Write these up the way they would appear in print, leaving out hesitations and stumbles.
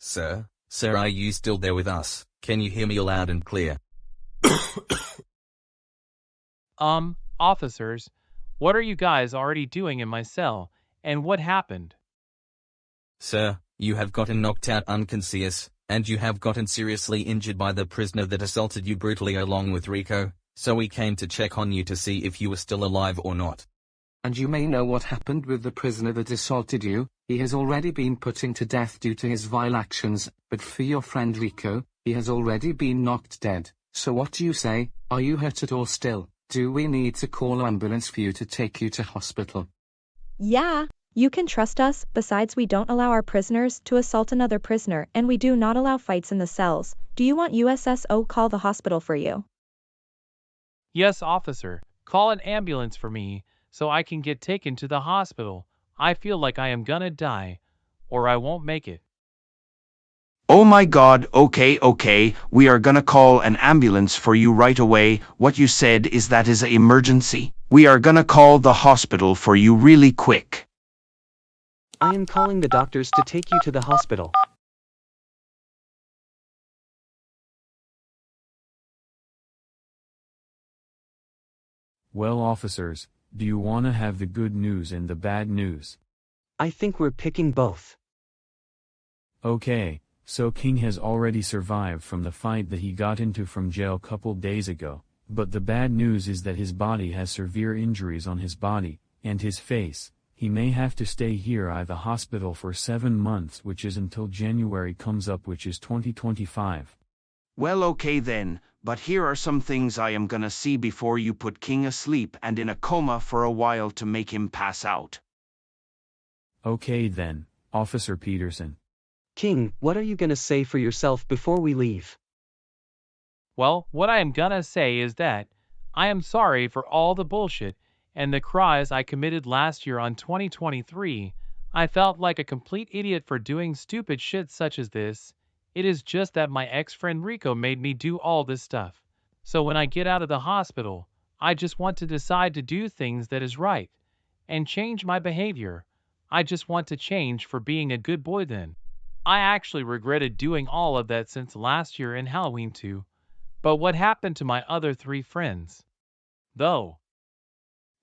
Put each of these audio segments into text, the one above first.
Sir, are you still there with us? Can you hear me loud and clear? Officers, what are you guys already doing in my cell, and what happened? Sir, you have gotten knocked out unconscious, and you have gotten seriously injured by the prisoner that assaulted you brutally along with Rico, so we came to check on you to see if you were still alive or not. And you may know what happened with the prisoner that assaulted you. He has already been put to death due to his vile actions, but for your friend Rico, he has already been knocked dead. So what do you say? Are you hurt at all still? Do we need to call an ambulance for you to take you to hospital? Yeah, you can trust us. Besides, we don't allow our prisoners to assault another prisoner, and we do not allow fights in the cells. Do you want USSO call the hospital for you? Yes, officer. Call an ambulance for me, so I can get taken to the hospital. I feel like I am gonna die, or I won't make it. Oh my God, okay, we are gonna call an ambulance for you right away. What you said is that is an emergency. We are gonna call the hospital for you really quick. I am calling the doctors to take you to the hospital. Well, officers, do you want to have the good news and the bad news? I think we're picking both. Okay, so King has already survived from the fight that he got into from jail couple days ago, but the bad news is that his body has severe injuries on his body, and his face. He may have to stay here at the hospital for 7 months, which is until January comes up, which is 2025. Well, okay then, but here are some things I am gonna see before you put King asleep and in a coma for a while to make him pass out. Okay then, Officer Peterson. King, what are you gonna say for yourself before we leave? Well, what I am gonna say is that I am sorry for all the bullshit and the crimes I committed last year on 2023. I felt like a complete idiot for doing stupid shit such as this. It is just that my ex-friend Rico made me do all this stuff. So when I get out of the hospital, I just want to decide to do things that is right and change my behavior. I just want to change for being a good boy then. I actually regretted doing all of that since last year in Halloween too. But what happened to my other 3 friends? Though.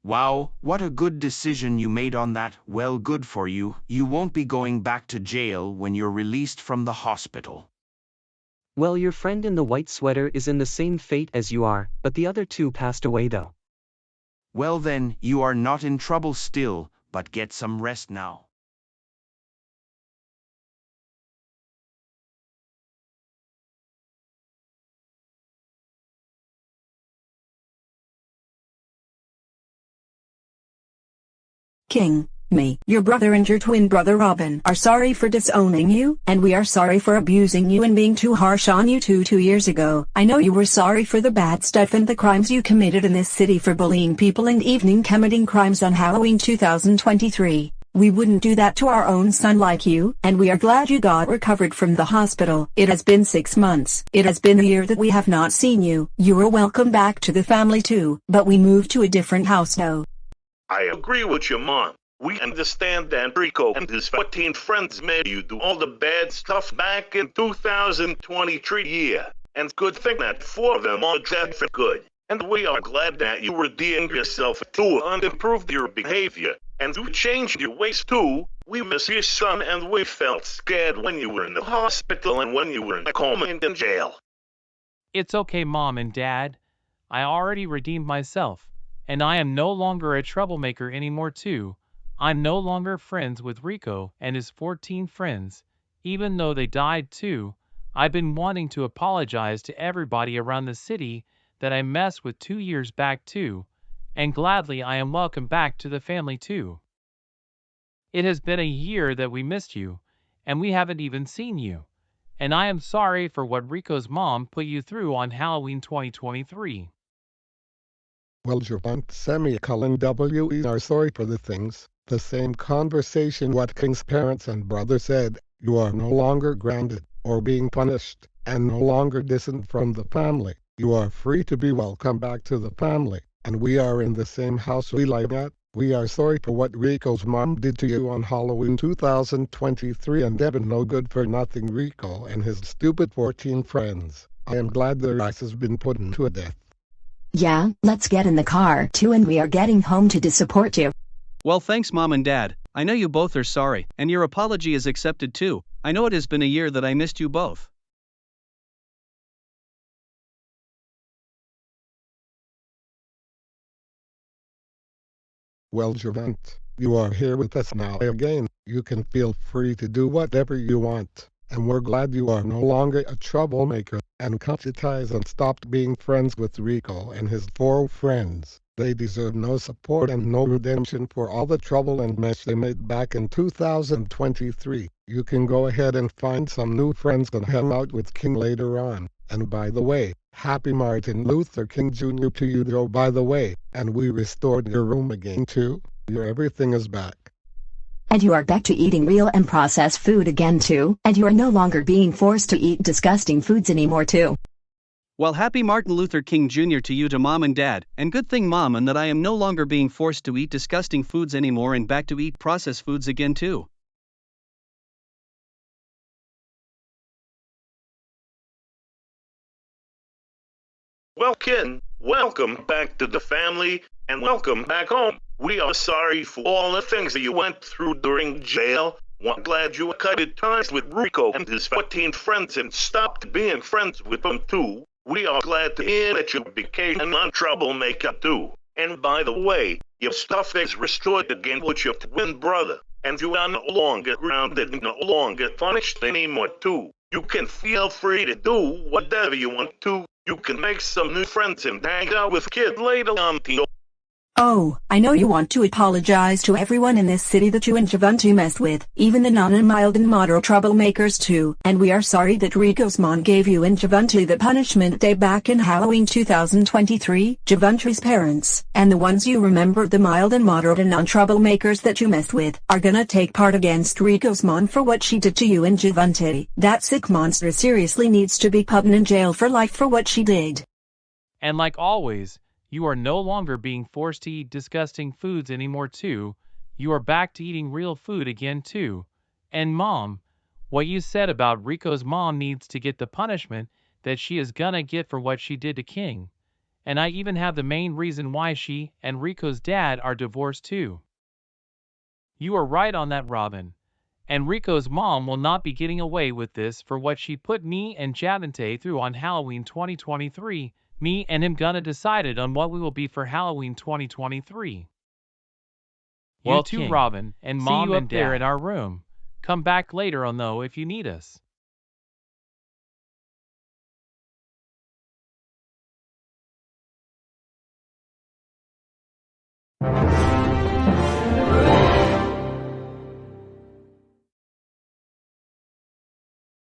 Wow, what a good decision you made on that. Well, good for you. You won't be going back to jail when you're released from the hospital. Well, your friend in the white sweater is in the same fate as you are, but the other 2 passed away though. Well then, you are not in trouble still, but get some rest now. King, me, your brother and your twin brother Robin are sorry for disowning you, and we are sorry for abusing you and being too harsh on you 2 years ago. I know you were sorry for the bad stuff and the crimes you committed in this city for bullying people and evening committing crimes on Halloween 2023. We wouldn't do that to our own son like you, and we are glad you got recovered from the hospital. It has been 6 months. It has been a year that we have not seen you. You are welcome back to the family too, but we moved to a different house now. I agree with your mom. We understand that Rico and his 14 friends made you do all the bad stuff back in 2023 year. And good thing that 4 of them are dead for good. And we are glad that you redeemed yourself too and improved your behavior. And you changed your ways too. We miss your son and we felt scared when you were in the hospital and when you were in a coma and in jail. It's okay, Mom and Dad. I already redeemed myself. And I am no longer a troublemaker anymore too. I'm no longer friends with Rico and his 14 friends, even though they died too. I've been wanting to apologize to everybody around the city that I messed with 2 years back too, and gladly I am welcome back to the family too. It has been a year that we missed you, and we haven't even seen you, and I am sorry for what Rico's mom put you through on Halloween 2023. Well, semicolon we are sorry for the things. The same conversation what King's parents and brother said. You are no longer grounded or being punished, and no longer distant from the family. You are free to be welcome back to the family, and we are in the same house we live at. We are sorry for what Rico's mom did to you on Halloween 2023 and Devin no good for nothing Rico and his stupid 14 friends. I am glad their ass has been put to a death. Yeah, let's get in the car too and we are getting home to support you. Well, thanks Mom and Dad. I know you both are sorry, and your apology is accepted too. I know it has been a year that I missed you both. Well, Javant, you are here with us now again. You can feel free to do whatever you want. And we're glad you are no longer a troublemaker, and cut your ties and stopped being friends with Rico and his 4 friends. They deserve no support and no redemption for all the trouble and mess they made back in 2023. You can go ahead and find some new friends and hang out with King later on. And by the way, happy Martin Luther King Jr. to you Joe by the way, and we restored your room again too. Your everything is back. And you are back to eating real and processed food again too, and you are no longer being forced to eat disgusting foods anymore too. Well, happy Martin Luther King Jr. to you to Mom and Dad, and good thing Mom and that I am no longer being forced to eat disgusting foods anymore and back to eat processed foods again too. Well, kid, welcome back to the family, and welcome back home. We are sorry for all the things that you went through during jail. We're glad you cut ties with Rico and his 14 friends and stopped being friends with them too. We are glad to hear that you became a non-troublemaker too. And by the way, your stuff is restored again with your twin brother, and you are no longer grounded and no longer punished anymore too. You can feel free to do whatever you want to. You can make some new friends and hang out with Kid later on, Tio. Oh, I know you want to apologize to everyone in this city that you and javuntay messed with, even the non and mild and moderate troublemakers too, and we are sorry that Rico's mom gave you and javuntay the punishment day back in Halloween 2023. Javuntay's parents, and the ones you remember, the mild and moderate and non-troublemakers that you messed with, are gonna take part against Rico's mom for what she did to you and javuntay. That sick monster seriously needs to be put in jail for life for what she did. And like always, you are no longer being forced to eat disgusting foods anymore too. You are back to eating real food again too. And Mom, what you said about Rico's mom needs to get the punishment that she is gonna get for what she did to King. And I even have the main reason why she and Rico's dad are divorced too. You are right on that, Robin. And Rico's mom will not be getting away with this for what she put me and javuntay through on Halloween 2023. Me and him gonna decided on what we will be for Halloween 2023. Well, you too, King, Robin, and Mom and Dad there in our room. Come back later on though if you need us.